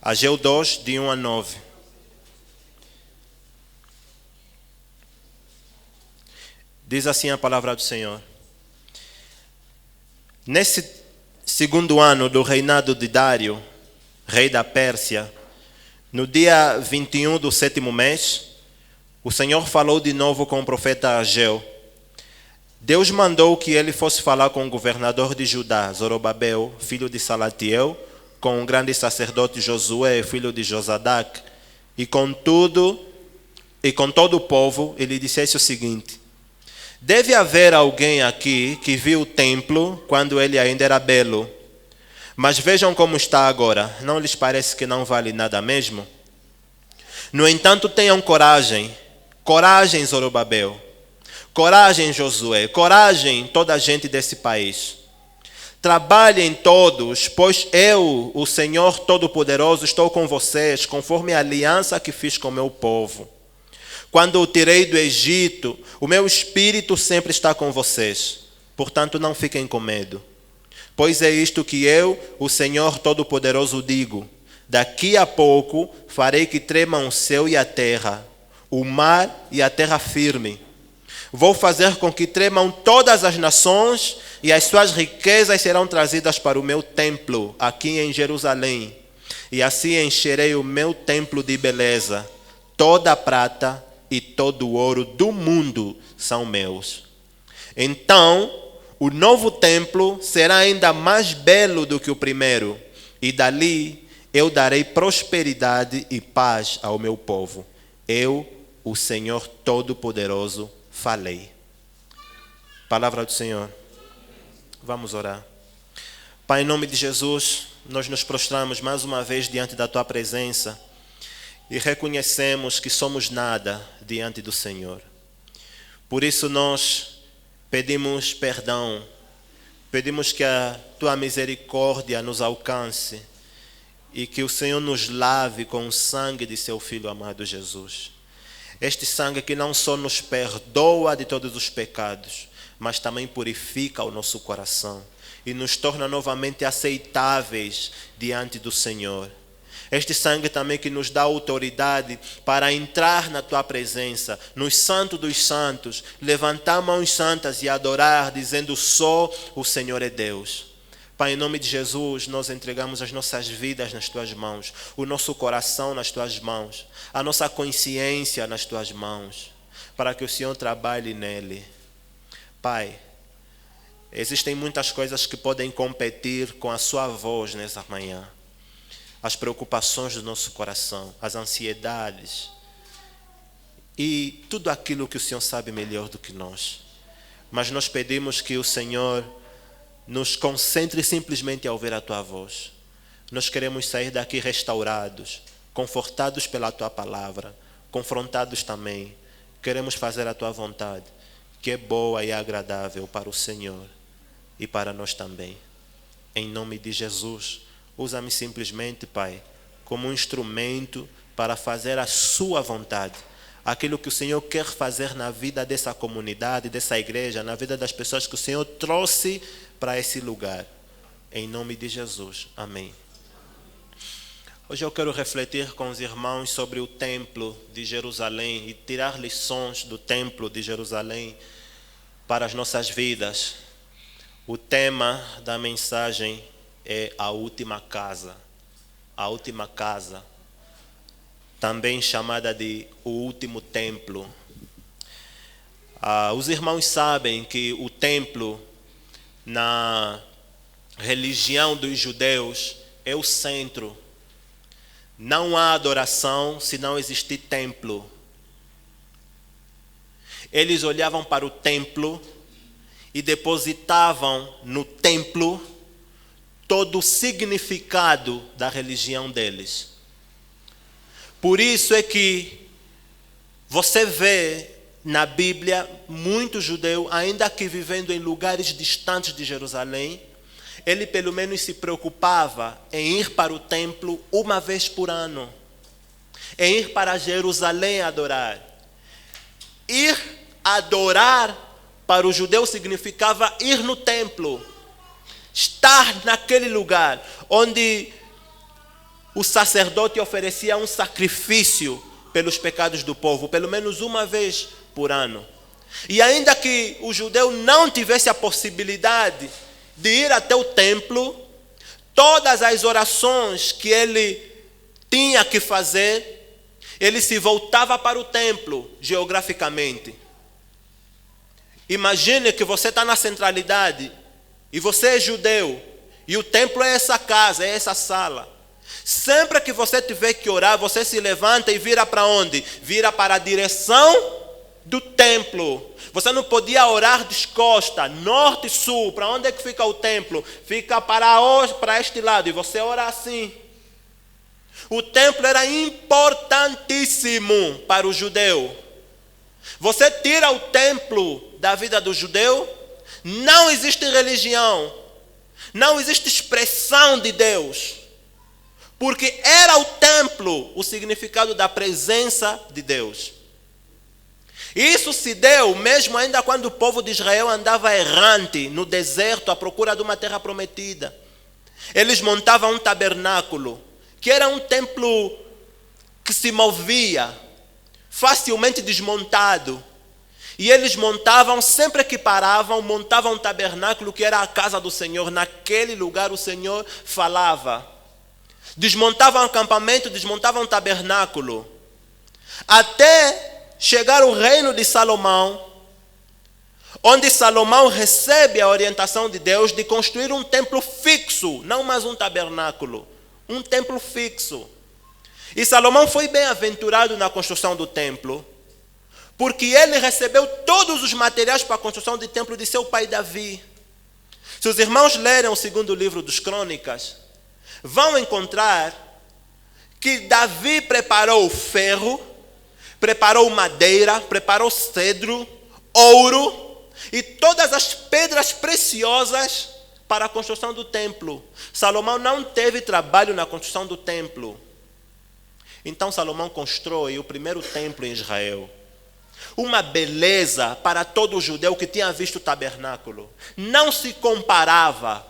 Ageu 2, de 1 a 9. Diz assim a palavra do Senhor. Nesse segundo ano do reinado de Dário, rei da Pérsia, no dia 21 do sétimo mês, o Senhor falou de novo com o profeta Ageu. Deus mandou que ele fosse falar com o governador de Judá, Zorobabel, filho de Salatiel, com o grande sacerdote Josué, filho de Josadac, e com todo o povo, ele dissesse o seguinte: deve haver alguém aqui que viu o templo quando ele ainda era belo. Mas vejam como está agora. Não lhes parece que não vale nada mesmo? No entanto, tenham coragem. Coragem, Zorobabel. Coragem, Josué. Coragem, toda a gente desse país. Trabalhem todos, pois eu, o Senhor Todo-Poderoso, estou com vocês, conforme a aliança que fiz com o meu povo. Quando o tirei do Egito, o meu espírito sempre está com vocês. Portanto, não fiquem com medo. Pois é isto que eu, o Senhor Todo-Poderoso, digo. Daqui a pouco farei que tremam o céu e a terra, o mar e a terra firme. Vou fazer com que tremam todas as nações e as suas riquezas serão trazidas para o meu templo, aqui em Jerusalém. E assim encherei o meu templo de beleza. Toda a prata e todo o ouro do mundo são meus. Então, o novo templo será ainda mais belo do que o primeiro, e dali eu darei prosperidade e paz ao meu povo. Eu, o Senhor Todo-Poderoso, falei. Palavra do Senhor. Vamos orar. Pai, em nome de Jesus, nós nos prostramos mais uma vez diante da Tua presença e reconhecemos que somos nada diante do Senhor. Por isso nós pedimos perdão, pedimos que a Tua misericórdia nos alcance e que o Senhor nos lave com o sangue de Seu Filho amado Jesus. Este sangue que não só nos perdoa de todos os pecados, mas também purifica o nosso coração e nos torna novamente aceitáveis diante do Senhor. Este sangue também que nos dá autoridade para entrar na Tua presença, nos santos dos santos, levantar mãos santas e adorar, dizendo: só o Senhor é Deus. Pai, em nome de Jesus, nós entregamos as nossas vidas nas Tuas mãos, o nosso coração nas Tuas mãos, a nossa consciência nas Tuas mãos, para que o Senhor trabalhe nele. Pai, existem muitas coisas que podem competir com a Sua voz nessa manhã. As preocupações do nosso coração, as ansiedades e tudo aquilo que o Senhor sabe melhor do que nós. Mas nós pedimos que o Senhor nos concentre simplesmente a ouvir a Tua voz. Nós queremos sair daqui restaurados, confortados pela Tua palavra, confrontados também. Queremos fazer a Tua vontade, que é boa e agradável para o Senhor e para nós também. Em nome de Jesus, usa-me simplesmente, Pai, como um instrumento para fazer a Sua vontade. Aquilo que o Senhor quer fazer na vida dessa comunidade, dessa igreja, na vida das pessoas que o Senhor trouxe para esse lugar. Em nome de Jesus. Amém. Hoje eu quero refletir com os irmãos sobre o templo de Jerusalém e tirar lições do templo de Jerusalém para as nossas vidas. O tema da mensagem é a última casa. A última casa, também chamada de o último templo. Os irmãos sabem que o templo na religião dos judeus é o centro. Não há adoração se não existir templo. Eles olhavam para o templo e depositavam no templo todo o significado da religião deles. Por isso é que você vê na Bíblia muitos judeus, ainda que vivendo em lugares distantes de Jerusalém, ele pelo menos se preocupava em ir para o templo uma vez por ano, em ir para Jerusalém adorar. Ir adorar para o judeu significava ir no templo, estar naquele lugar onde o sacerdote oferecia um sacrifício pelos pecados do povo, pelo menos uma vez por ano. E ainda que o judeu não tivesse a possibilidade de ir até o templo, todas as orações que ele tinha que fazer, ele se voltava para o templo geograficamente. Imagine que você está na centralidade e você é judeu e o templo é essa casa, é essa sala. Sempre que você tiver que orar, você se levanta e vira para onde? Vira para a direção do templo. Você não podia orar descosta, norte e sul. Para onde é que fica o templo? Fica para este lado. E você ora assim. O templo era importantíssimo para o judeu. Você tira o templo da vida do judeu, não existe religião, não existe expressão de Deus. Porque era o templo o significado da presença de Deus. Isso se deu mesmo ainda quando o povo de Israel andava errante no deserto à procura de uma terra prometida. Eles montavam um tabernáculo, que era um templo que se movia, facilmente desmontado. E eles montavam, sempre que paravam, montavam um tabernáculo que era a casa do Senhor. Naquele lugar o Senhor falava. Desmontavam o acampamento, desmontavam o tabernáculo. Até chegar o reino de Salomão, onde Salomão recebe a orientação de Deus de construir um templo fixo, não mais um tabernáculo, um templo fixo. E Salomão foi bem-aventurado na construção do templo, porque ele recebeu todos os materiais para a construção do templo de seu pai Davi. Se os irmãos lerem o segundo livro dos Crônicas, vão encontrar que Davi preparou ferro, preparou madeira, preparou cedro, ouro e todas as pedras preciosas para a construção do templo. Salomão não teve trabalho na construção do templo. Então Salomão constrói o primeiro templo em Israel. Uma beleza para todo judeu que tinha visto o tabernáculo. Não se comparava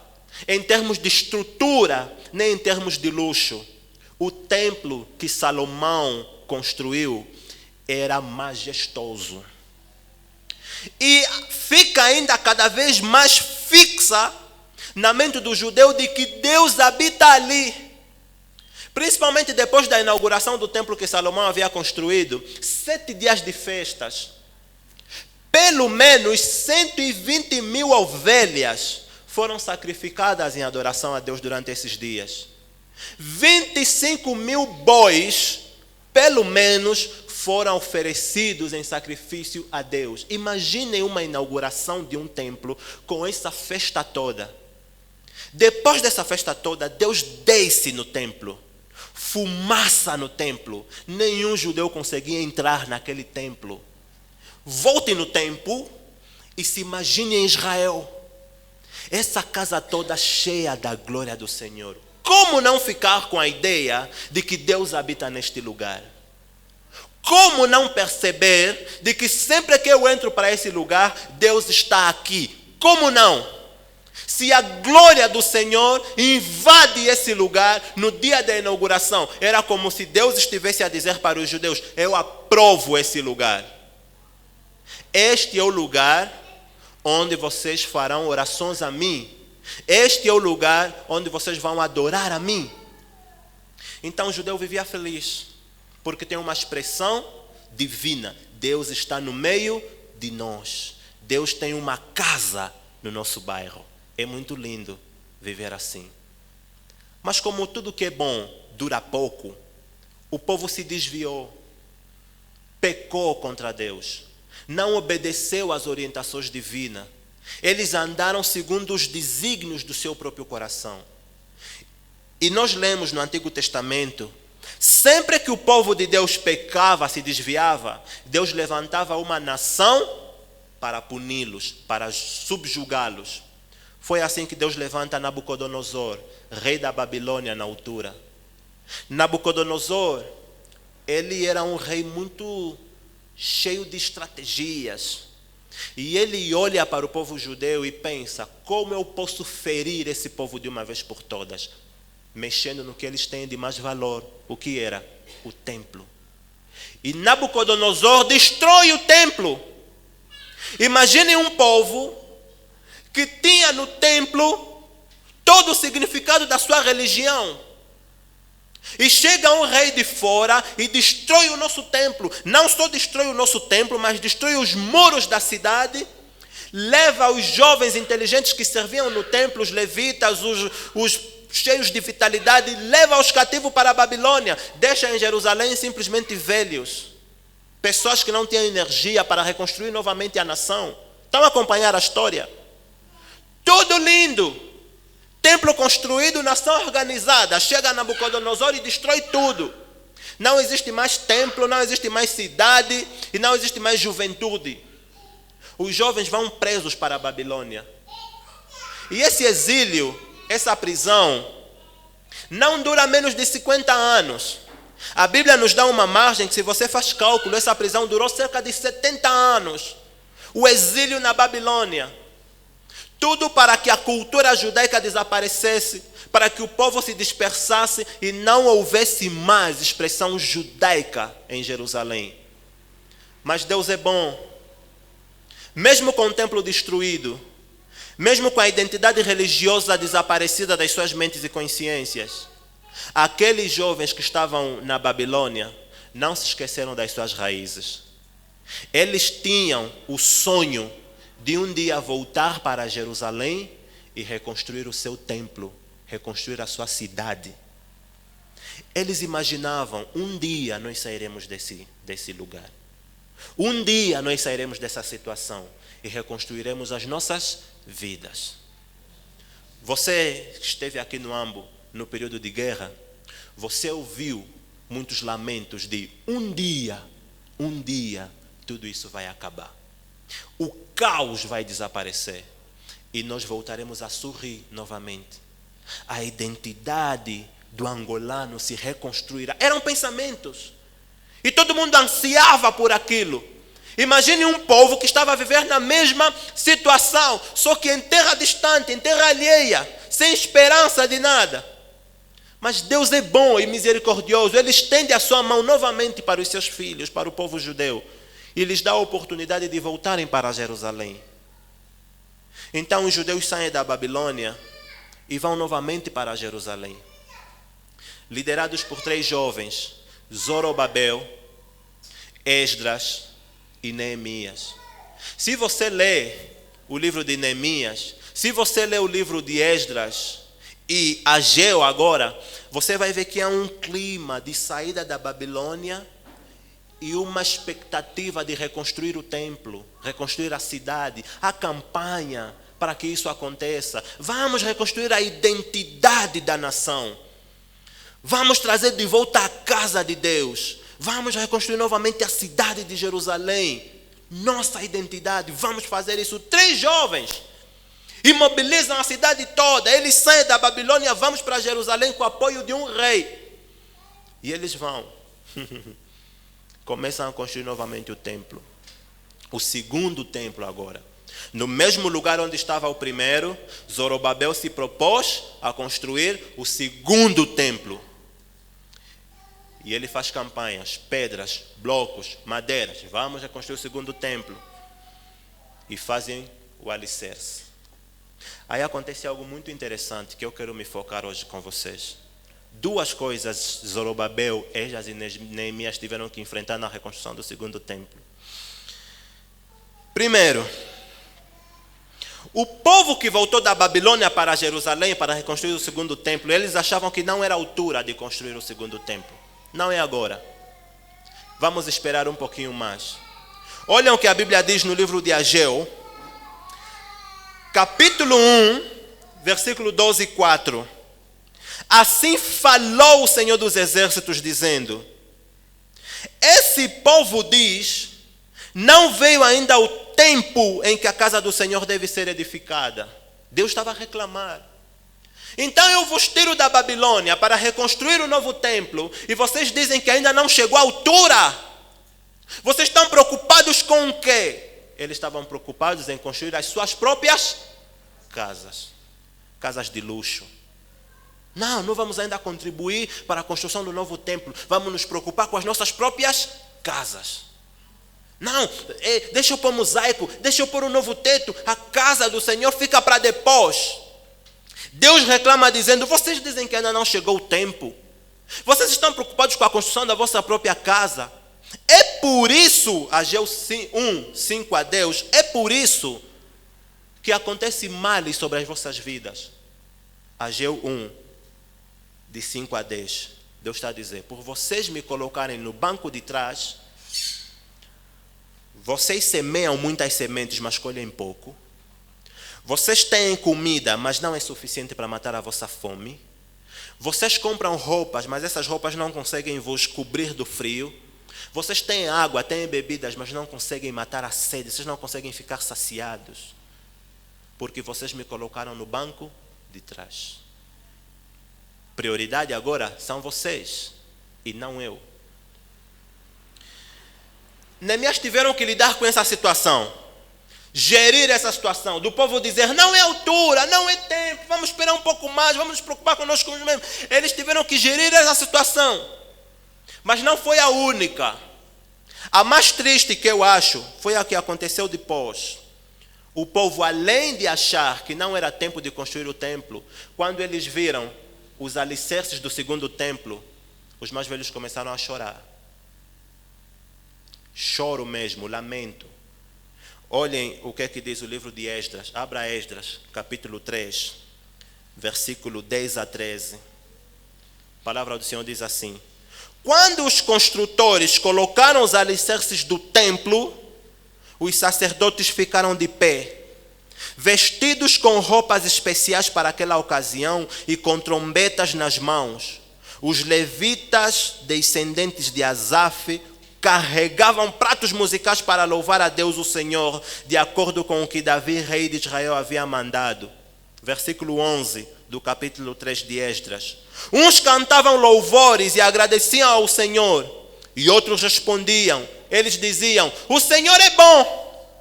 em termos de estrutura, nem em termos de luxo. O templo que Salomão construiu era majestoso. E fica ainda cada vez mais fixa na mente do judeu de que Deus habita ali. Principalmente depois da inauguração do templo que Salomão havia construído, 7 dias de festas. Pelo menos 120 mil ovelhas foram sacrificadas em adoração a Deus durante esses dias. 25 mil bois, pelo menos, foram oferecidos em sacrifício a Deus. Imaginem uma inauguração de um templo com essa festa toda. Depois dessa festa toda, Deus desce no templo. Fumaça no templo. Nenhum judeu conseguia entrar naquele templo. Volte no templo e se imagine em Israel. Essa casa toda cheia da glória do Senhor. Como não ficar com a ideia de que Deus habita neste lugar? Como não perceber de que sempre que eu entro para esse lugar, Deus está aqui? Como não? Se a glória do Senhor invade esse lugar no dia da inauguração, era como se Deus estivesse a dizer para os judeus: eu aprovo esse lugar. Este é o lugar onde vocês farão orações a mim. Este é o lugar onde vocês vão adorar a mim. Então o judeu vivia feliz, porque tem uma expressão divina. Deus está no meio de nós. Deus tem uma casa no nosso bairro. É muito lindo viver assim. Mas como tudo que é bom dura pouco, o povo se desviou, pecou contra Deus, não obedeceu às orientações divinas. Eles andaram segundo os desígnios do seu próprio coração. E nós lemos no Antigo Testamento, sempre que o povo de Deus pecava, se desviava, Deus levantava uma nação para puni-los, para subjugá-los. Foi assim que Deus levanta Nabucodonosor, rei da Babilônia na altura. Nabucodonosor, ele era um rei muito cheio de estratégias. E ele olha para o povo judeu e pensa: como eu posso ferir esse povo de uma vez por todas? mexendo no que eles têm de mais valor. O que era? O templo. E Nabucodonosor destrói o templo. Imagine um povo que tinha no templo todo o significado da sua religião. E chega um rei de fora e destrói o nosso templo. Não só destrói o nosso templo, mas destrói os muros da cidade. Leva os jovens inteligentes que serviam no templo, os levitas, os cheios de vitalidade, leva-os cativos para a Babilônia. Deixa em Jerusalém simplesmente velhos. Pessoas que não tinham energia para reconstruir novamente a nação. Estão a acompanhar a história? Tudo lindo. Templo construído, nação organizada. Chega Nabucodonosor e destrói tudo. Não existe mais templo, não existe mais cidade e não existe mais juventude. Os jovens vão presos para a Babilônia. E esse exílio, essa prisão, não dura menos de 50 anos. A Bíblia nos dá uma margem que, se você faz cálculo, essa prisão durou cerca de 70 anos. O exílio na Babilônia. Tudo para que a cultura judaica desaparecesse, para que o povo se dispersasse e não houvesse mais expressão judaica em Jerusalém. Mas Deus é bom. Mesmo com o templo destruído, mesmo com a identidade religiosa desaparecida das suas mentes e consciências, aqueles jovens que estavam na Babilônia não se esqueceram das suas raízes. Eles tinham o sonho de um dia voltar para Jerusalém e reconstruir o seu templo, reconstruir a sua cidade. Eles imaginavam, um dia nós sairemos desse lugar. Um dia nós sairemos dessa situação e reconstruiremos as nossas vidas. Você esteve aqui no Ambo no período de guerra, você ouviu muitos lamentos de um dia, tudo isso vai acabar. O caos vai desaparecer e nós voltaremos a sorrir novamente. A identidade do angolano se reconstruirá. Eram pensamentos. E todo mundo ansiava por aquilo. Imagine um povo que estava a viver na mesma situação, só que em terra distante, em terra alheia, sem esperança de nada. Mas Deus é bom e misericordioso. Ele estende a sua mão novamente para os seus filhos, para o povo judeu, e lhes dá a oportunidade de voltarem para Jerusalém. Então os judeus saem da Babilônia e vão novamente para Jerusalém, liderados por 3 jovens: Zorobabel, Esdras e Neemias. Se você lê o livro de Neemias, se você lê o livro de Esdras e Ageu agora, você vai ver que há um clima de saída da Babilônia e uma expectativa de reconstruir o templo, reconstruir a cidade, a campanha para que isso aconteça. Vamos reconstruir a identidade da nação. Vamos trazer de volta a casa de Deus. Vamos reconstruir novamente a cidade de Jerusalém. Nossa identidade. Vamos fazer isso. 3 jovens imobilizam a cidade toda. Eles saem da Babilônia, vamos para Jerusalém com o apoio de um rei. E eles vão. Começam a construir novamente o templo. O segundo templo agora. No mesmo lugar onde estava o primeiro, Zorobabel se propôs a construir o segundo templo. E ele faz campanhas, pedras, blocos, madeiras. Vamos reconstruir o segundo templo. E fazem o alicerce. Aí acontece algo muito interessante que eu quero me focar hoje com vocês. 2 coisas Zorobabel, Esdras e Neemias tiveram que enfrentar na reconstrução do segundo templo. Primeiro, o povo que voltou da Babilônia para Jerusalém para reconstruir o segundo templo, eles achavam que não era a altura de construir o segundo templo. Não é agora. Vamos esperar um pouquinho mais. Olhem o que a Bíblia diz no livro de Ageu, capítulo 1, versículo 12 e 4. Assim falou o Senhor dos Exércitos, dizendo: esse povo diz, não veio ainda o tempo em que a casa do Senhor deve ser edificada. Deus estava a reclamar. Então eu vos tiro da Babilônia para reconstruir o novo templo, e vocês dizem que ainda não chegou à altura. Vocês estão preocupados com o quê? Eles estavam preocupados em construir as suas próprias casas. Casas de luxo. Não vamos ainda contribuir para a construção do novo templo. Vamos nos preocupar com as nossas próprias casas. Não, deixa eu pôr mosaico, deixa eu pôr um novo teto. A casa do Senhor fica para depois. Deus reclama dizendo, vocês dizem que ainda não chegou o tempo. Vocês estão preocupados com a construção da vossa própria casa. É por isso, Ageu 1:5 a Deus, é por isso que acontece males sobre as vossas vidas. Ageu 1:5 a 10. Deus está a dizer, por vocês me colocarem no banco de trás, vocês semeiam muitas sementes, mas colhem pouco. Vocês têm comida, mas não é suficiente para matar a vossa fome. Vocês compram roupas, mas essas roupas não conseguem vos cobrir do frio. Vocês têm água, têm bebidas, mas não conseguem matar a sede. Vocês não conseguem ficar saciados. Porque vocês me colocaram no banco de trás. Prioridade agora são vocês e não eu. Neemias tiveram que lidar com essa situação. Gerir essa situação. Do povo dizer, não é altura, não é tempo, vamos esperar um pouco mais, vamos nos preocupar conosco mesmos. Eles tiveram que gerir essa situação. Mas não foi a única. A mais triste que eu acho foi a que aconteceu depois. O povo, além de achar que não era tempo de construir o templo, quando eles viram os alicerces do segundo templo, os mais velhos começaram a chorar. Choro mesmo, lamento. Olhem o que é que diz o livro de Esdras. Abra Esdras, capítulo 3, versículo 10 a 13. A palavra do Senhor diz assim: quando os construtores colocaram os alicerces do templo, os sacerdotes ficaram de pé, vestidos com roupas especiais para aquela ocasião e com trombetas nas mãos. Os levitas, descendentes de Asaf, carregavam pratos musicais para louvar a Deus o Senhor, de acordo com o que Davi, rei de Israel, havia mandado. Versículo 11 do capítulo 3 de Esdras. Uns cantavam louvores e agradeciam ao Senhor, e outros respondiam. Eles diziam, o Senhor é bom,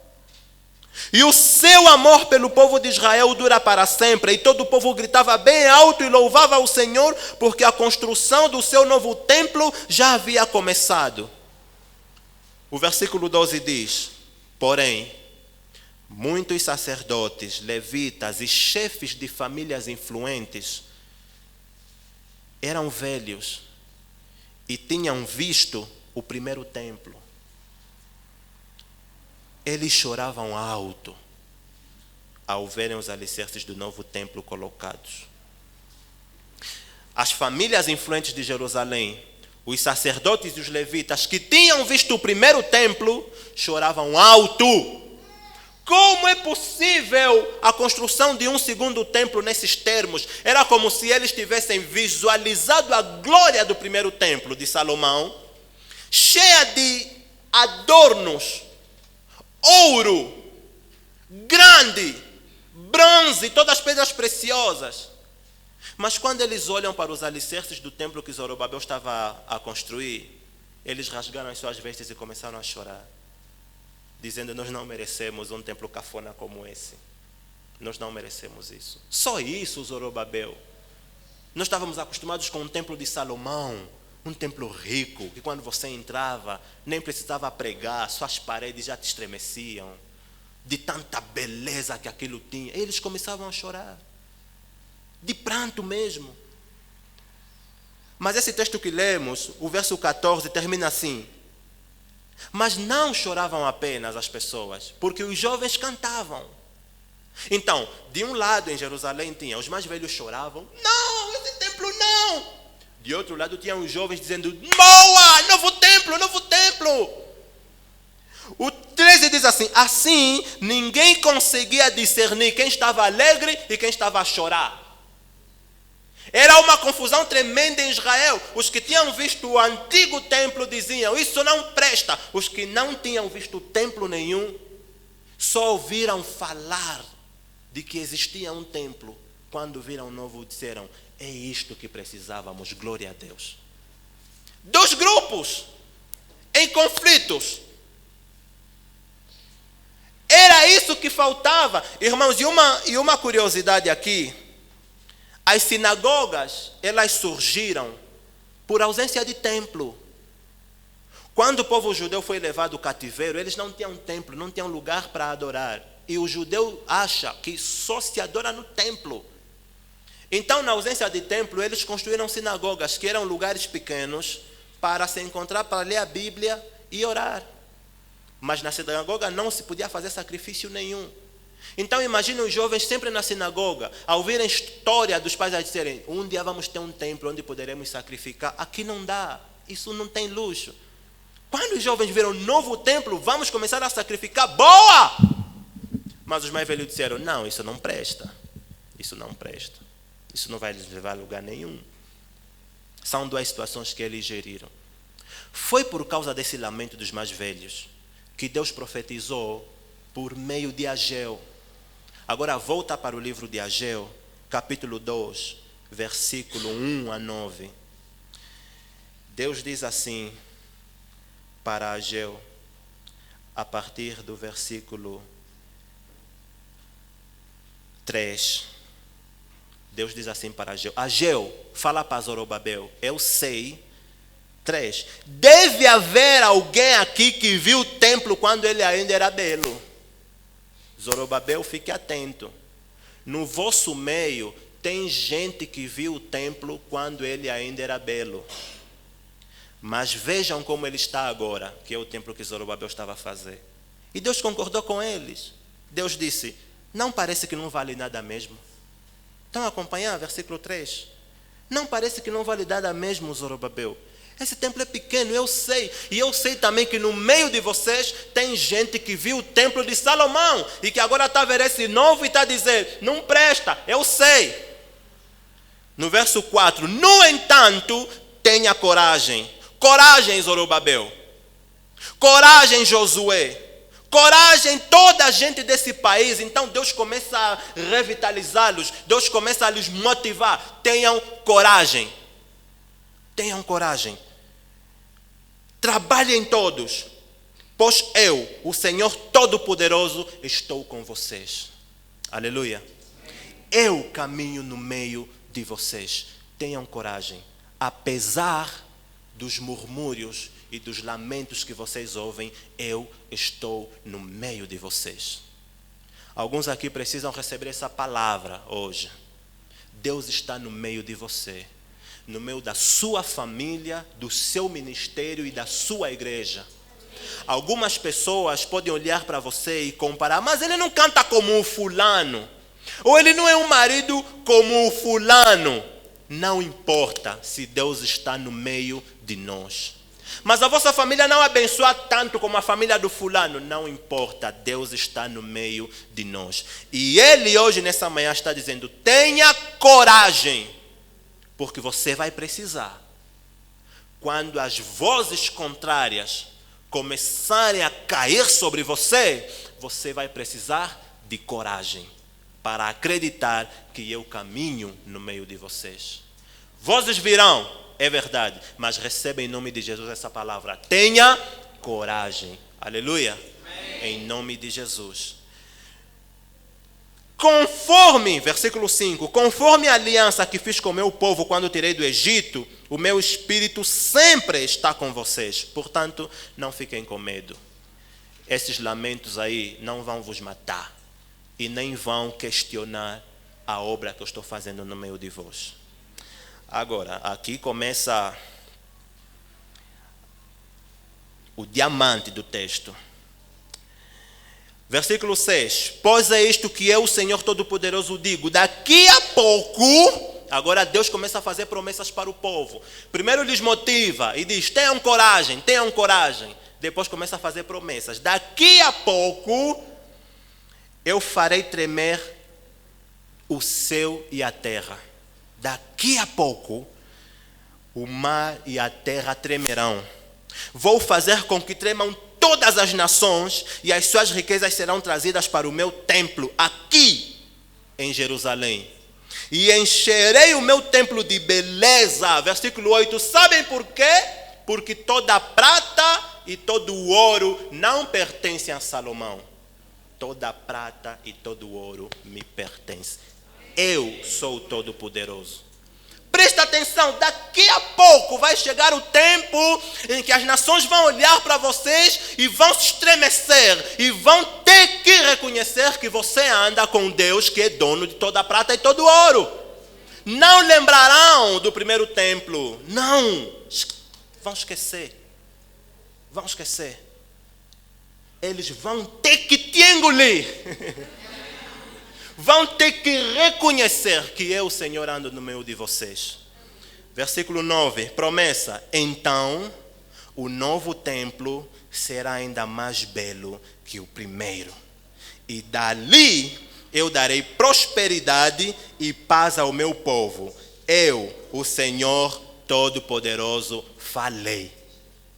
e o seu amor pelo povo de Israel dura para sempre. E todo o povo gritava bem alto e louvava o Senhor, porque a construção do seu novo templo já havia começado. O versículo 12 diz, porém, muitos sacerdotes, levitas e chefes de famílias influentes eram velhos e tinham visto o primeiro templo. Eles choravam alto ao verem os alicerces do novo templo colocados. As famílias influentes de Jerusalém, os sacerdotes e os levitas que tinham visto o primeiro templo, choravam alto. Como é possível a construção de um segundo templo nesses termos? Era como se eles tivessem visualizado a glória do primeiro templo de Salomão, cheia de adornos, ouro, grande, bronze, todas as pedras preciosas. Mas quando eles olham para os alicerces do templo que Zorobabel estava a construir, eles rasgaram as suas vestes e começaram a chorar, dizendo, nós não merecemos um templo cafona como esse. Nós não merecemos isso. Só isso, Zorobabel. Nós estávamos acostumados com o templo de Salomão, um templo rico, que quando você entrava, nem precisava pregar, suas paredes já te estremeciam, de tanta beleza que aquilo tinha. Eles começavam a chorar, de pranto mesmo. Mas esse texto que lemos, o verso 14, termina assim. Mas não choravam apenas as pessoas, porque os jovens cantavam. Então, de um lado em Jerusalém tinha os mais velhos choravam, não, esse templo não. De outro lado tinha os jovens dizendo, boa, novo templo, novo templo. O 13 diz assim, assim ninguém conseguia discernir quem estava alegre e quem estava a chorar. Era uma confusão tremenda em Israel. Os que tinham visto o antigo templo diziam, isso não presta. Os que não tinham visto templo nenhum, só ouviram falar de que existia um templo. Quando viram o novo, disseram, é isto que precisávamos, glória a Deus. Dois grupos em conflitos. Era isso que faltava. Irmãos, e uma curiosidade aqui. As sinagogas, elas surgiram por ausência de templo. Quando o povo judeu foi levado ao cativeiro, eles não tinham templo, não tinham lugar para adorar. E o judeu acha que só se adora no templo. Então, na ausência de templo, eles construíram sinagogas, que eram lugares pequenos, para se encontrar, para ler a Bíblia e orar. Mas na sinagoga não se podia fazer sacrifício nenhum. Então imagine os jovens sempre na sinagoga, a ouvirem a história dos pais a dizerem: um dia vamos ter um templo onde poderemos sacrificar. Aqui não dá, isso não tem luxo. Quando os jovens viram um novo templo, vamos começar a sacrificar, boa! Mas os mais velhos disseram: não, isso não presta. Isso não presta. Isso não vai levar a lugar nenhum. São duas situações que eles geriram. Foi por causa desse lamento dos mais velhos que Deus profetizou por meio de Ageu. Agora volta para o livro de Ageu, capítulo 2, versículo 1 a 9. Deus diz assim para Ageu, a partir do versículo 3. Deus diz assim para Ageu: Ageu, fala para Zorobabel, eu sei. 3. Deve haver alguém aqui que viu o templo quando ele ainda era belo. Zorobabel, fique atento. No vosso meio tem gente que viu o templo quando ele ainda era belo. Mas vejam como ele está agora, que é o templo que Zorobabel estava a fazer. E Deus concordou com eles. Deus disse: não parece que não vale nada mesmo? Estão acompanhando? Versículo 3. Não parece que não vale nada mesmo, Zorobabel? Esse templo é pequeno, eu sei. E eu sei também que no meio de vocês tem gente que viu o templo de Salomão e que agora está a ver esse novo e está a dizer: não presta, eu sei. No verso 4. No entanto, tenha coragem. Coragem, Zorobabel. Coragem, Josué. Coragem, toda a gente desse país. Então Deus começa a revitalizá-los. Deus começa a lhes motivar. Tenham coragem. Tenham coragem. Trabalhem todos. Pois eu, o Senhor Todo-Poderoso, estou com vocês. Aleluia. Eu caminho no meio de vocês. Tenham coragem. Apesar dos murmúrios e dos lamentos que vocês ouvem, eu estou no meio de vocês. Alguns aqui precisam receber essa palavra hoje. Deus está no meio de você, no meio da sua família, do seu ministério e da sua igreja. Algumas pessoas podem olhar para você e comparar: mas ele não canta como o fulano, ou ele não é um marido como o fulano. Não importa se Deus está no meio de nós. Mas a vossa família não abençoa tanto como a família do fulano. Não importa, Deus está no meio de nós. E Ele hoje, nessa manhã, está dizendo: tenha coragem, porque você vai precisar. Quando as vozes contrárias começarem a cair sobre você, você vai precisar de coragem para acreditar que eu caminho no meio de vocês. Vozes virão, é verdade, mas receba em nome de Jesus essa palavra: tenha coragem. Aleluia. Amém. Em nome de Jesus. Conforme, versículo 5, conforme a aliança que fiz com o meu povo quando tirei do Egito, o meu espírito sempre está com vocês. Portanto, não fiquem com medo. Esses lamentos aí não vão vos matar e nem vão questionar a obra que eu estou fazendo no meio de vós. Agora, aqui começa o diamante do texto. Versículo 6. Pois é isto que eu, o Senhor Todo-Poderoso, digo: daqui a pouco. Agora Deus começa a fazer promessas para o povo. Primeiro lhes motiva e diz: tenham coragem, tenham coragem. Depois começa a fazer promessas. Daqui a pouco eu farei tremer o céu e a terra. Daqui a pouco o mar e a terra tremerão. Vou fazer com que tremam todas as nações, e as suas riquezas serão trazidas para o meu templo aqui em Jerusalém. E encherei o meu templo de beleza. Versículo 8. Sabem por quê? Porque toda a prata e todo o ouro não pertencem a Salomão. Toda a prata e todo o ouro me pertence. Eu sou o Todo-Poderoso. Presta atenção, daqui a pouco vai chegar o tempo em que as nações vão olhar para vocês e vão se estremecer e vão ter que reconhecer que você anda com Deus que é dono de toda a prata e todo o ouro. Não lembrarão do primeiro templo, não, vão esquecer, eles vão ter que te engolir. Vão ter que reconhecer que eu, Senhor, ando no meio de vocês. Versículo 9, promessa. Então, o novo templo será ainda mais belo que o primeiro. E dali eu darei prosperidade e paz ao meu povo. Eu, o Senhor Todo-Poderoso, falei.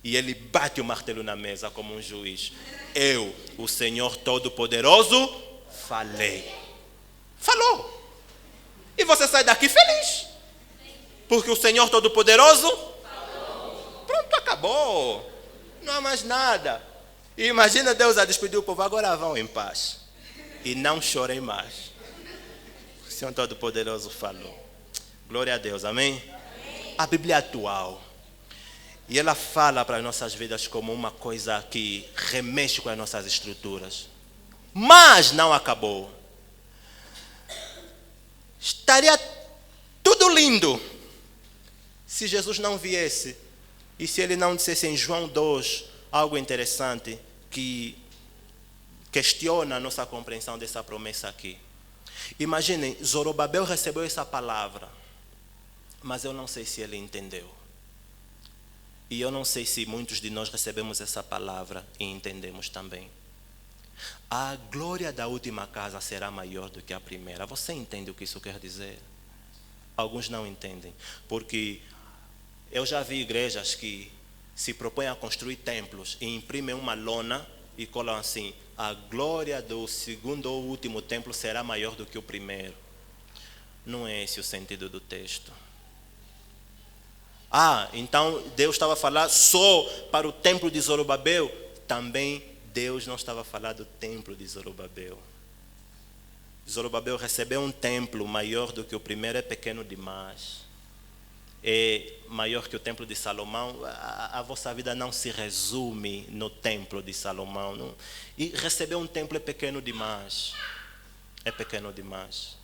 E ele bate o martelo na mesa como um juiz. Eu, o Senhor Todo-Poderoso, falei. Falou. E você sai daqui feliz. Porque o Senhor Todo-Poderoso falou. Pronto, acabou. Não há mais nada. E imagina Deus a despedir o povo. Agora vão em paz. E não chorem mais. O Senhor Todo-Poderoso falou. Glória a Deus, amém? A Bíblia é atual. E ela fala para as nossas vidas como uma coisa que remexe com as nossas estruturas. Mas não acabou. Estaria tudo lindo se Jesus não viesse e se ele não dissesse em João 2 algo interessante que questiona a nossa compreensão dessa promessa aqui. Imaginem, Zorobabel recebeu essa palavra, mas eu não sei se ele entendeu. E eu não sei se muitos de nós recebemos essa palavra e entendemos também. A glória da última casa será maior do que a primeira. Você entende o que isso quer dizer? Alguns não entendem. Porque eu já vi igrejas que se propõem a construir templos e imprimem uma lona e colam assim: a glória do segundo ou último templo será maior do que o primeiro. Não é esse o sentido do texto. Então Deus estava a falar só para o templo de Zorobabel? Também Deus não estava a falar do templo de Zorobabel. Zorobabel recebeu um templo maior do que o primeiro, é pequeno demais. É maior que o templo de Salomão. A vossa vida não se resume no templo de Salomão. Não. E receber um templo é pequeno demais. É pequeno demais.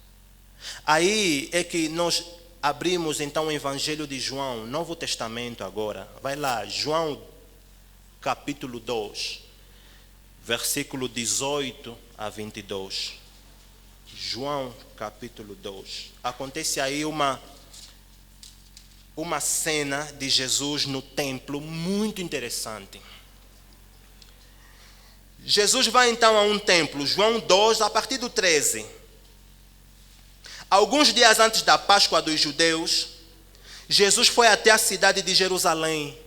Aí é que nós abrimos então o Evangelho de João, Novo Testamento agora. Vai lá, João capítulo 2. Versículo 18 a 22. João capítulo 2. Acontece aí uma cena de Jesus no templo muito interessante. Jesus vai então a um templo, João 2, a partir do 13. Alguns dias antes da Páscoa dos judeus, Jesus foi até a cidade de Jerusalém.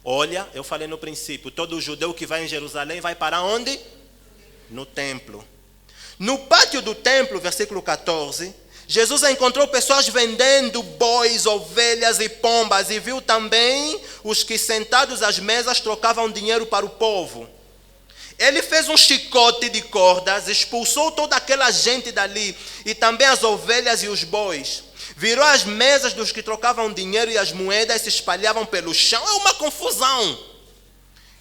Olha, eu falei no princípio, todo judeu que vai em Jerusalém vai para onde? No templo. No pátio do templo, versículo 14, Jesus encontrou pessoas vendendo bois, ovelhas e pombas e viu também os que sentados às mesas trocavam dinheiro para o povo. Ele fez um chicote de cordas, expulsou toda aquela gente dali e também as ovelhas e os bois. Virou as mesas dos que trocavam dinheiro e as moedas se espalhavam pelo chão. É uma confusão.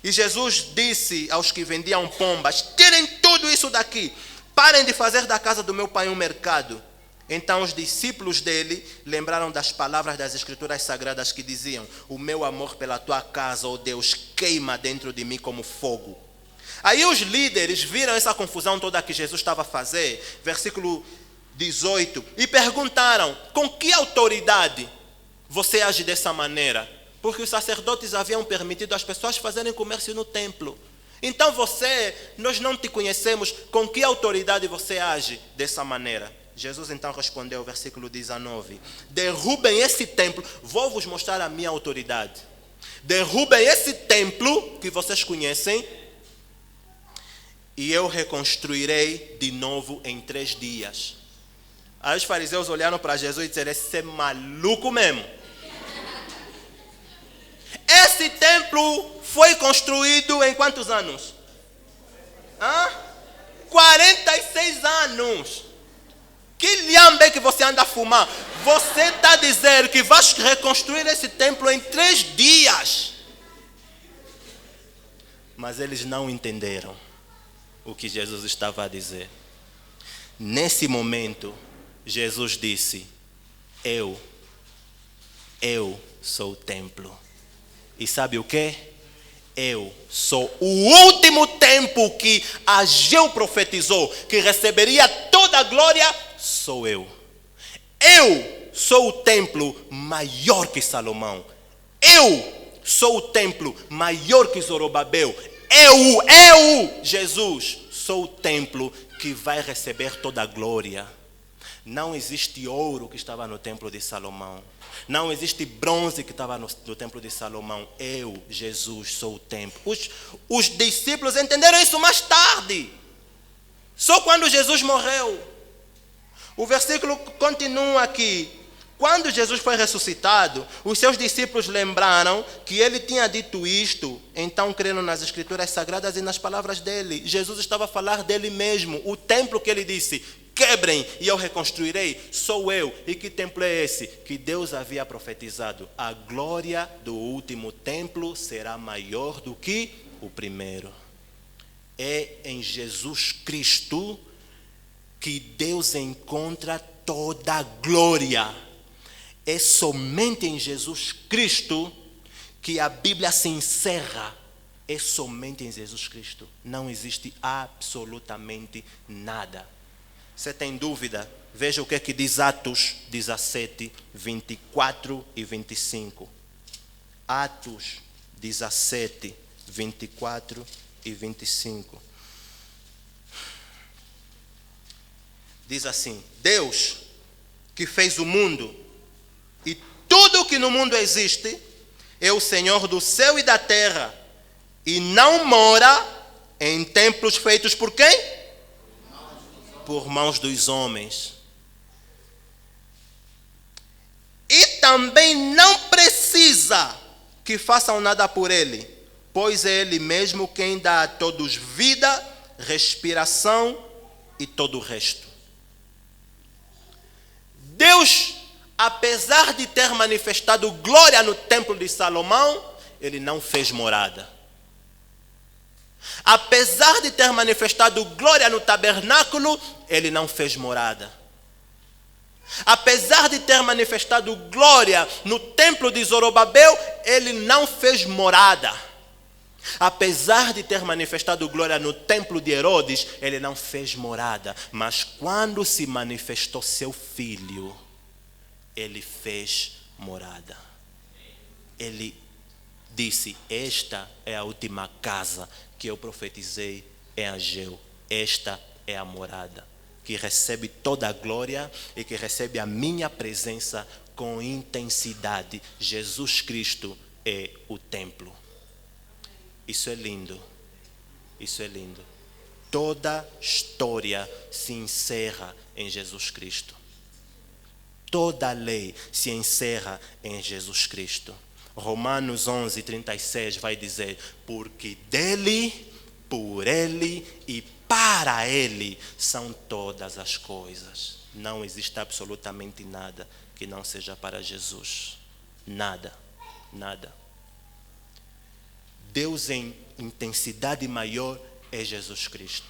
E Jesus disse aos que vendiam pombas: tirem tudo isso daqui. Parem de fazer da casa do meu pai um mercado. Então os discípulos dele lembraram das palavras das Escrituras Sagradas que diziam: o meu amor pela tua casa, ó Deus, queima dentro de mim como fogo. Aí os líderes viram essa confusão toda que Jesus estava a fazer. Versículo 18, e perguntaram: com que autoridade você age dessa maneira? Porque os sacerdotes haviam permitido as pessoas fazerem comércio no templo. Então nós não te conhecemos, com que autoridade você age dessa maneira? Jesus então respondeu, versículo 19: derrubem esse templo, vou vos mostrar a minha autoridade. Derrubem esse templo que vocês conhecem e eu reconstruirei de novo em 3 dias. Aí os fariseus olharam para Jesus e disseram: esse é maluco mesmo. Esse templo foi construído em quantos anos? 46 anos. Que lhamba é que você anda a fumar? Você está a dizer que vais reconstruir esse templo em 3 dias. Mas eles não entenderam o que Jesus estava a dizer. Nesse momento, Jesus disse: Eu sou o templo. E sabe o que? Eu sou o último templo que Ageu profetizou, que receberia toda a glória, sou eu. Eu sou o templo maior que Salomão. Eu sou o templo maior que Zorobabel. Eu, Jesus, sou o templo que vai receber toda a glória. Não existe ouro que estava no templo de Salomão. Não existe bronze que estava no templo de Salomão. Eu, Jesus, sou o templo. Os discípulos entenderam isso mais tarde. Só quando Jesus morreu. O versículo continua aqui. Quando Jesus foi ressuscitado, os seus discípulos lembraram que ele tinha dito isto, então creram nas Escrituras Sagradas e nas palavras dele. Jesus estava a falar dele mesmo. O templo que ele disse: quebrem e eu reconstruirei, sou eu. E que templo é esse? Que Deus havia profetizado: a glória do último templo será maior do que o primeiro. É em Jesus Cristo que Deus encontra toda a glória. É somente em Jesus Cristo que a Bíblia se encerra. É somente em Jesus Cristo. Não existe absolutamente nada. Você tem dúvida? Veja o que é que diz Atos 17, 24 e 25. Atos 17, 24 e 25. Diz assim: Deus, que fez o mundo e tudo o que no mundo existe, é o Senhor do céu e da terra, e não mora em templos feitos por quem? Por mãos dos homens. E também não precisa que façam nada por ele, pois é ele mesmo quem dá a todos vida, respiração e todo o resto. Deus, apesar de ter manifestado glória no templo de Salomão, ele não fez morada. Apesar de ter manifestado glória no tabernáculo, ele não fez morada. Apesar de ter manifestado glória no templo de Zorobabel, ele não fez morada. Apesar de ter manifestado glória no templo de Herodes, ele não fez morada. Mas quando se manifestou seu filho, ele fez morada. Ele disse: esta é a última casa que eu profetizei em Ageu. Esta é a morada que recebe toda a glória e que recebe a minha presença com intensidade. Jesus Cristo é o templo. Isso é lindo. Isso é lindo. Toda história se encerra em Jesus Cristo. Toda a lei se encerra em Jesus Cristo. Romanos 11, 36 vai dizer: porque dele, por ele e para ele são todas as coisas. Não existe absolutamente nada que não seja para Jesus. Nada, nada. Deus em intensidade maior é Jesus Cristo.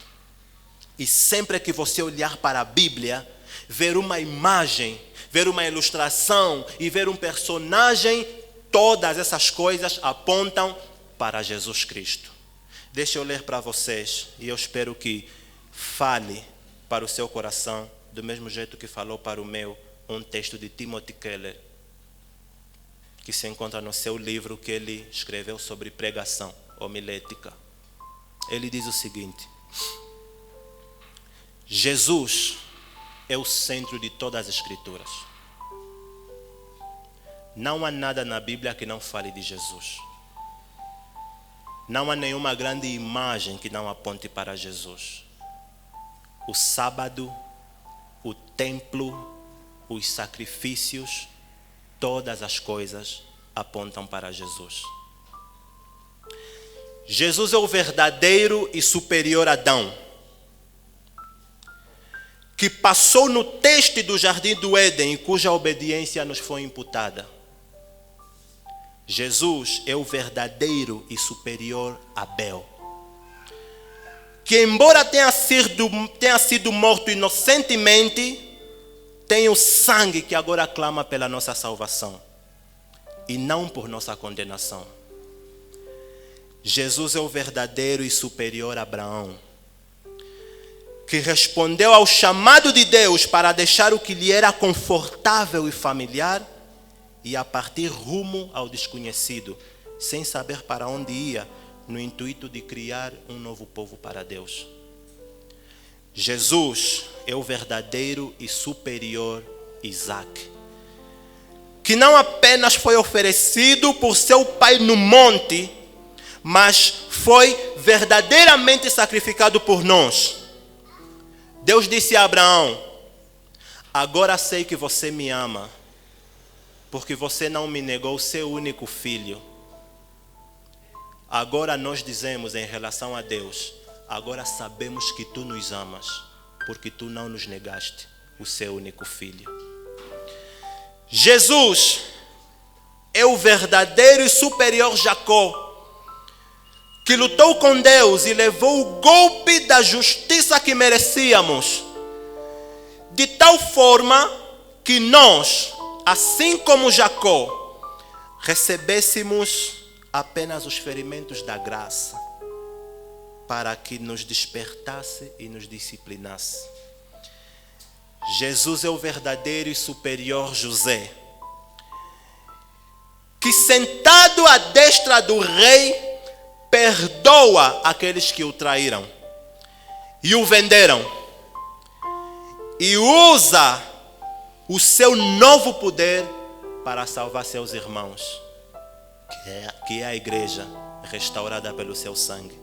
E sempre que você olhar para a Bíblia, ver uma imagem, ver uma ilustração e ver um personagem, todas essas coisas apontam para Jesus Cristo. Deixa eu ler para vocês e eu espero que fale para o seu coração, do mesmo jeito que falou para o meu, um texto de Timothy Keller, que se encontra no seu livro que ele escreveu sobre pregação homilética. Ele diz o seguinte: Jesus é o centro de todas as Escrituras. Não há nada na Bíblia que não fale de Jesus. Não há nenhuma grande imagem que não aponte para Jesus. O sábado, o templo, os sacrifícios, todas as coisas apontam para Jesus. Jesus é o verdadeiro e superior Adão, que passou no teste do jardim do Éden e cuja obediência nos foi imputada. Jesus é o verdadeiro e superior Abel, que embora tenha sido morto inocentemente, tem o sangue que agora clama pela nossa salvação e não por nossa condenação. Jesus é o verdadeiro e superior Abraão, que respondeu ao chamado de Deus para deixar o que lhe era confortável e familiar e a partir rumo ao desconhecido, sem saber para onde ia, no intuito de criar um novo povo para Deus. Jesus é o verdadeiro e superior Isaac, que não apenas foi oferecido por seu pai no monte, mas foi verdadeiramente sacrificado por nós. Deus disse a Abraão: agora sei que você me ama, porque você não me negou o seu único filho. Agora nós dizemos em relação a Deus: agora sabemos que tu nos amas, porque tu não nos negaste o seu único filho. Jesus é o verdadeiro e superior Jacó, que lutou com Deus e levou o golpe da justiça que merecíamos, de tal forma que nós, assim como Jacó, recebêssemos apenas os ferimentos da graça, para que nos despertasse e nos disciplinasse. Jesus é o verdadeiro e superior José, que sentado à destra do rei, perdoa aqueles que o traíram e o venderam, e usa o seu novo poder para salvar seus irmãos, que é a igreja restaurada pelo seu sangue.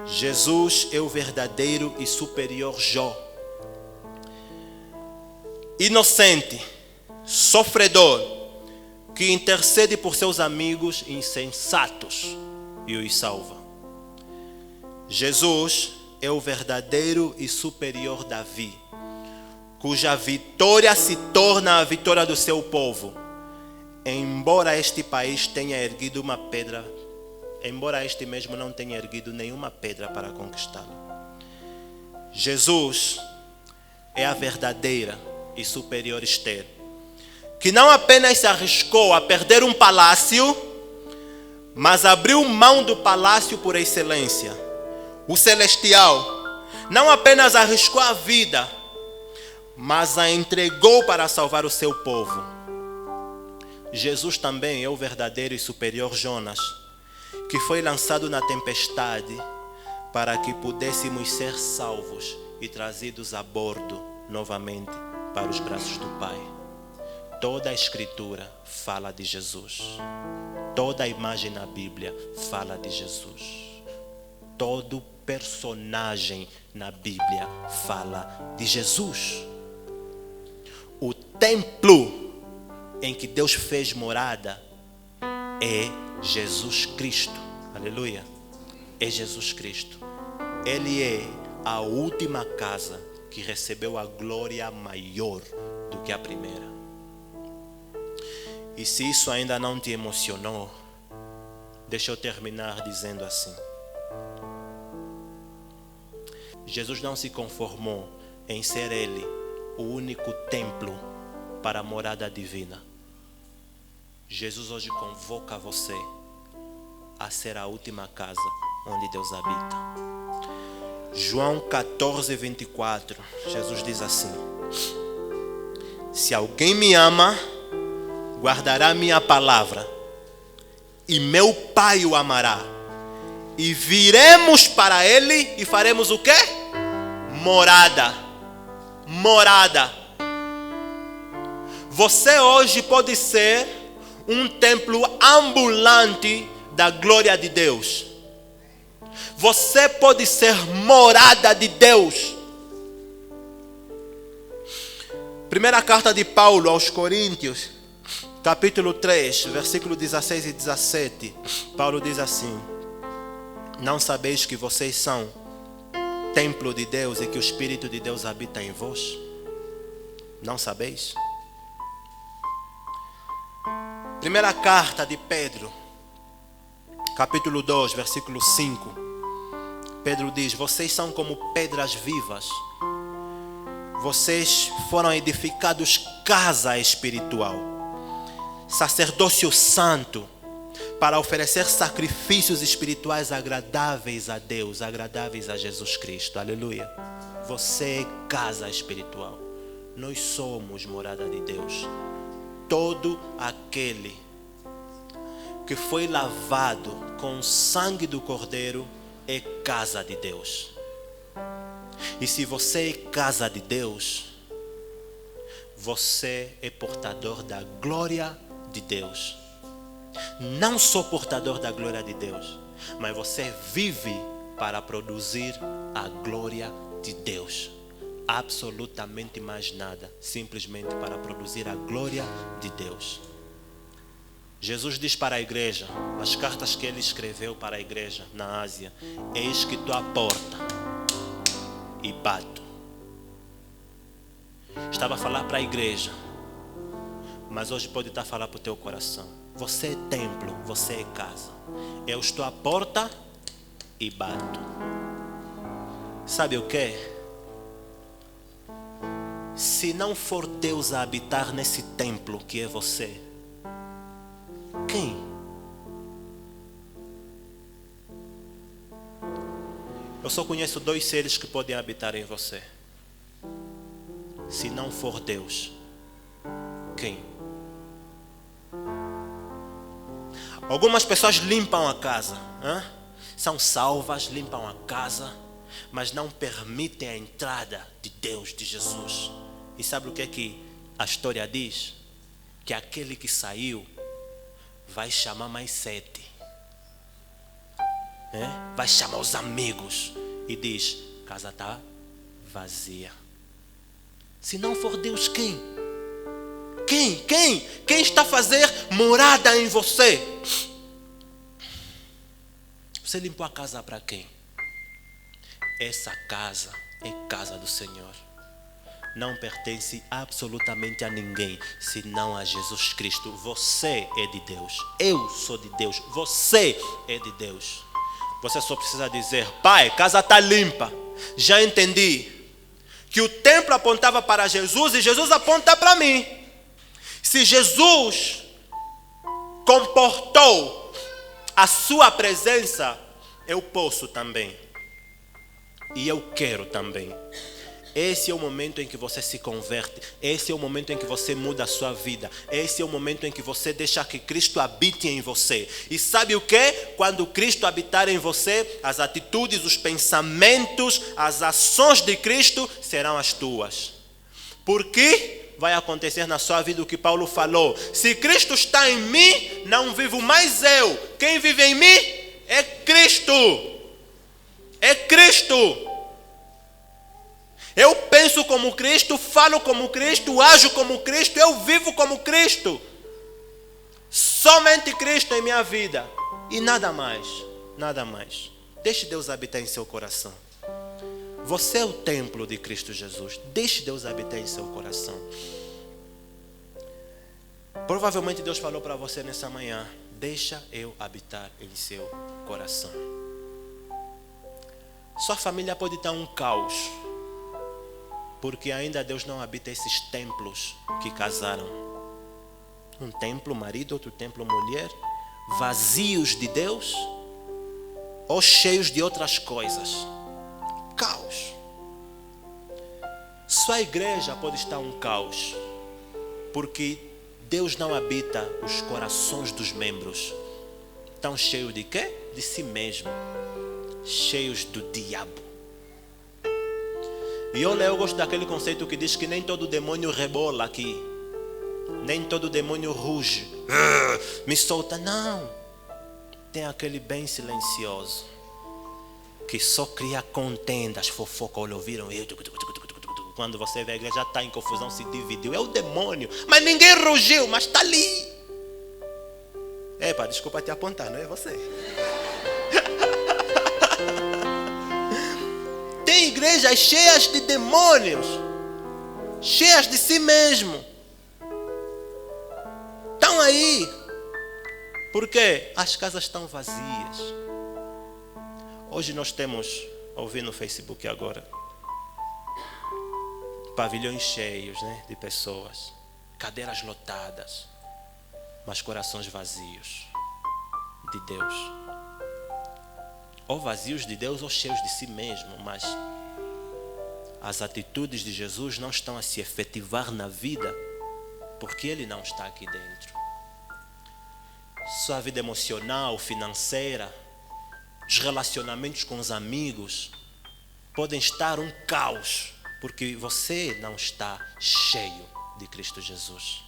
Jesus é o verdadeiro e superior Jó, inocente, sofredor, que intercede por seus amigos insensatos e os salva. Jesus é o verdadeiro e superior Davi, cuja vitória se torna a vitória do seu povo, embora este país tenha erguido uma pedra, embora este mesmo não tenha erguido nenhuma pedra para conquistá-lo. Jesus é a verdadeira e superior Esther, que não apenas se arriscou a perder um palácio, mas abriu mão do palácio por excelência, o celestial. Não apenas arriscou a vida, mas a entregou para salvar o seu povo. Jesus também é o verdadeiro e superior Jonas, que foi lançado na tempestade para que pudéssemos ser salvos e trazidos a bordo novamente para os braços do Pai. Toda a escritura fala de Jesus. Toda a imagem na Bíblia fala de Jesus. Todo personagem na Bíblia fala de Jesus. O templo em que Deus fez morada é Jesus Cristo. Aleluia. É Jesus Cristo. Ele é a última casa que recebeu a glória maior do que a primeira. E se isso ainda não te emocionou, deixa eu terminar dizendo assim: Jesus não se conformou em ser Ele o único templo para a morada divina. Jesus hoje convoca você a ser a última casa onde Deus habita. João 14, 24, Jesus diz assim: se alguém me ama, guardará minha palavra, e meu Pai o amará, e viremos para ele e faremos o quê? Morada. Morada. Você hoje pode ser um templo ambulante da glória de Deus. Você pode ser morada de Deus. Primeira carta de Paulo aos Coríntios, capítulo 3, versículo 16 e 17. Paulo diz assim: não sabeis que vocês são templo de Deus e que o Espírito de Deus habita em vós? Não sabeis? Primeira carta de Pedro, capítulo 2, versículo 5. Pedro diz: vocês são como pedras vivas. Vocês foram edificados casa espiritual, sacerdócio santo, para oferecer sacrifícios espirituais agradáveis a Deus, agradáveis a Jesus Cristo. Aleluia. Você é casa espiritual. Nós somos morada de Deus. Todo aquele que foi lavado com o sangue do Cordeiro é casa de Deus. E se você é casa de Deus, você é portador da glória de Deus. Não só portador da glória de Deus, mas você vive para produzir a glória de Deus. Absolutamente mais nada, simplesmente para produzir a glória de Deus. Jesus diz para a igreja, nas cartas que ele escreveu para a igreja na Ásia: eis que estou à porta e bato. Estava a falar para a igreja, mas hoje pode estar a falar para o teu coração. Você é templo, você é casa. Eu estou à porta e bato. Sabe o que? Se não for Deus a habitar nesse templo que é você, quem? Eu só conheço 2 seres que podem habitar em você. Se não for Deus, quem? Algumas pessoas limpam a casa, são salvas, limpam a casa, mas não permitem a entrada de Deus, de Jesus. E sabe o que a história diz? Que aquele que saiu vai chamar mais 7. Vai chamar os amigos e diz: casa está vazia. Se não for Deus, quem? Quem está a fazer morada em você? Você limpou a casa para quem? Essa casa é casa do Senhor. Não pertence absolutamente a ninguém, senão a Jesus Cristo. Você é de Deus. Eu sou de Deus. Você é de Deus. Você só precisa dizer: Pai, casa está limpa. Já entendi que o templo apontava para Jesus e Jesus aponta para mim. Se Jesus comportou a sua presença, eu posso também. E eu quero também. Esse é o momento em que você se converte. Esse é o momento em que você muda a sua vida. Esse é o momento em que você deixa que Cristo habite em você. E sabe o que? Quando Cristo habitar em você, as atitudes, os pensamentos, as ações de Cristo serão as tuas. Porque vai acontecer na sua vida o que Paulo falou: se Cristo está em mim, não vivo mais eu. Quem vive em mim é Cristo. É Cristo. Eu penso como Cristo, falo como Cristo, ajo como Cristo, eu vivo como Cristo. Somente Cristo em minha vida. E nada mais, nada mais. Deixe Deus habitar em seu coração. Você é o templo de Cristo Jesus. Deixe Deus habitar em seu coração. Provavelmente Deus falou para você nessa manhã: deixa eu habitar em seu coração. Sua família pode estar um caos, porque ainda Deus não habita esses templos que casaram. Um templo marido, outro templo mulher, vazios de Deus ou cheios de outras coisas. Caos. Sua igreja pode estar um caos, porque Deus não habita os corações dos membros. Estão cheios de quê? De si mesmo. Cheios do diabo. E olha, eu gosto daquele conceito que diz que nem todo demônio rebola aqui. Nem todo demônio ruge. Me solta. Não. Tem aquele bem silencioso que só cria contendas, fofoca. Olha, ouviram? Quando você vê a igreja já está em confusão, se dividiu. É o demônio. Mas ninguém rugiu, mas está ali. Epa, desculpa te apontar, não é você. Tem igrejas cheias de demônios, cheias de si mesmo. Estão aí, porque as casas estão vazias. Hoje nós temos, ouvi no Facebook agora, pavilhões cheios, né, de pessoas, cadeiras lotadas, mas corações vazios de Deus. Ou vazios de Deus ou cheios de si mesmo, mas as atitudes de Jesus não estão a se efetivar na vida, porque Ele não está aqui dentro. Sua vida emocional, financeira, os relacionamentos com os amigos podem estar um caos, porque você não está cheio de Cristo Jesus.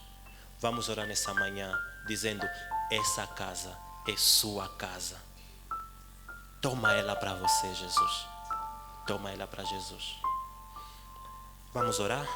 Vamos orar nessa manhã dizendo: essa casa é sua casa. Toma ela para você, Jesus. Toma ela para Jesus. Vamos orar?